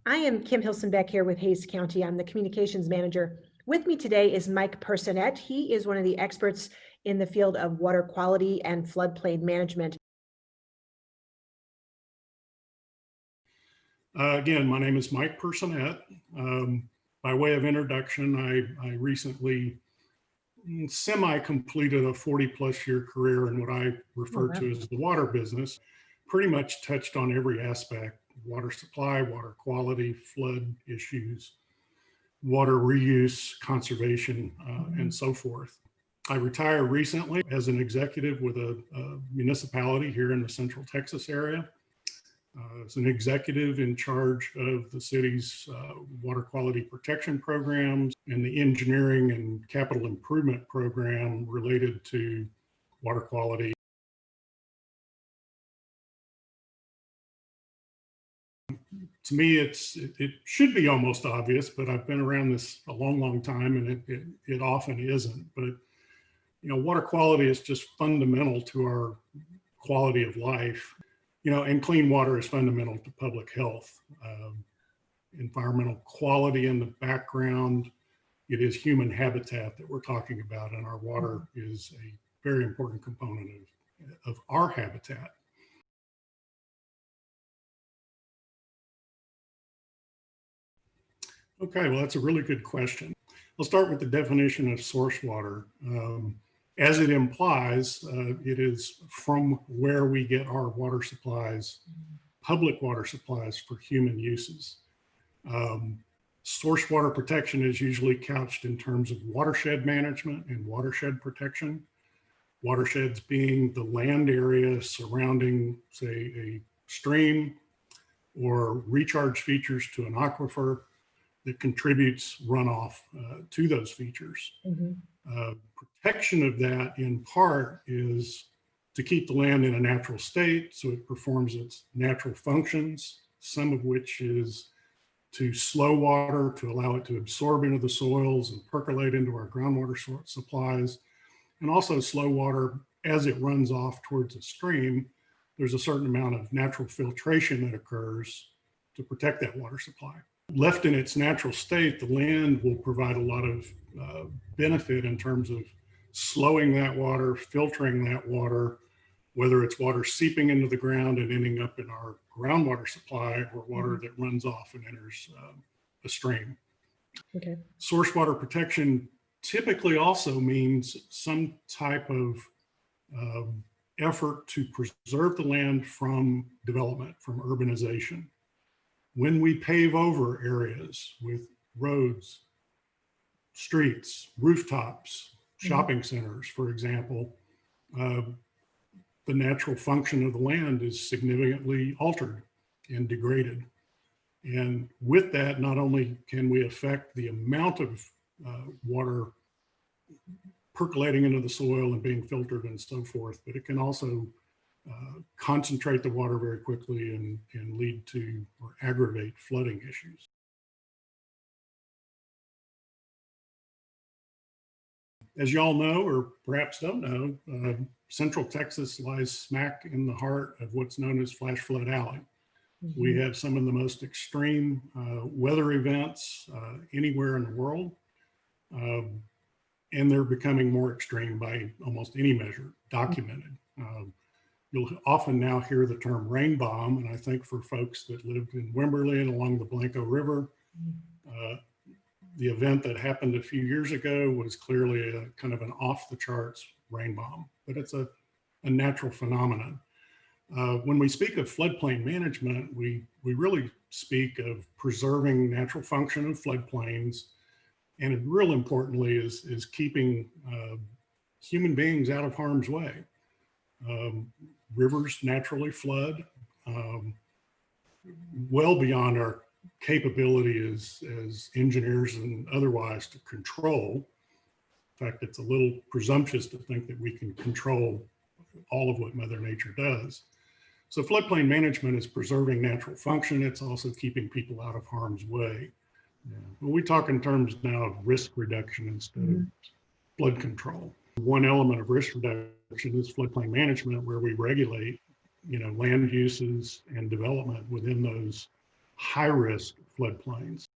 I am Kim Hilson-Beck here with Hays County. I'm the communications manager. With me today is Mike Personett. He is one of the experts in the field of water quality and floodplain management. Again, my name is Mike Personett. By way of introduction, I recently semi-completed a 40-plus year career in what I refer to as the water business. Pretty much touched on every aspect: water supply, water quality, flood issues, water reuse, conservation, and so forth. I retired recently as an executive with a municipality here in the Central Texas area. As an executive in charge of the city's water quality protection programs and the engineering and capital improvement program related to water quality. To me, it should be almost obvious, but I've been around this a long time, and it often isn't. But water quality is just fundamental to our quality of life. And clean water is fundamental to public health. Environmental quality in the background, it is human habitat that we're talking about, and our water is a very important component of our habitat. Okay, well, that's a really good question. I'll start with the definition of source water. As it implies, it is from where we get our water supplies, public water supplies for human uses. Source water protection is usually couched in terms of watershed management and watershed protection. Watersheds being the land area surrounding, say, a stream or recharge features to an aquifer that contributes runoff to those features. Protection of that, in part, is to keep the land in a natural state so it performs its natural functions, some of which is to slow water, to allow it to absorb into the soils and percolate into our groundwater supplies, and also slow water as it runs off towards a stream. There's a certain amount of natural filtration that occurs to protect that water supply. Left in its natural state, the land will provide a lot of benefit in terms of slowing that water, filtering that water, whether it's water seeping into the ground and ending up in our groundwater supply or water that runs off and enters a stream. Okay. Source water protection typically also means some type of effort to preserve the land from development, from urbanization. When we pave over areas with roads, streets, rooftops, shopping centers, for example, the natural function of the land is significantly altered and degraded. And with that, not only can we affect the amount of water percolating into the soil and being filtered and so forth, but it can also concentrate the water very quickly and lead to or aggravate flooding issues. As you all know, or perhaps don't know, Central Texas lies smack in the heart of what's known as Flash Flood Alley. We have some of the most extreme weather events anywhere in the world, and they're becoming more extreme by almost any measure documented. You'll often now hear the term rain bomb, and I think for folks that lived in Wimberley and along the Blanco River, the event that happened a few years ago was clearly a kind of an off-the-charts rain bomb, but it's a natural phenomenon. When we speak of floodplain management, we really speak of preserving natural function of floodplains, and real importantly is keeping human beings out of harm's way. Rivers naturally flood well beyond our capability as engineers and otherwise to control. In fact, it's a little presumptuous to think that we can control all of what Mother Nature does. So floodplain management is preserving natural function. It's also keeping people out of harm's way. Well, we talk in terms now of risk reduction instead of flood control. One element of risk reduction is floodplain management, where we regulate, land uses and development within those high-risk floodplains.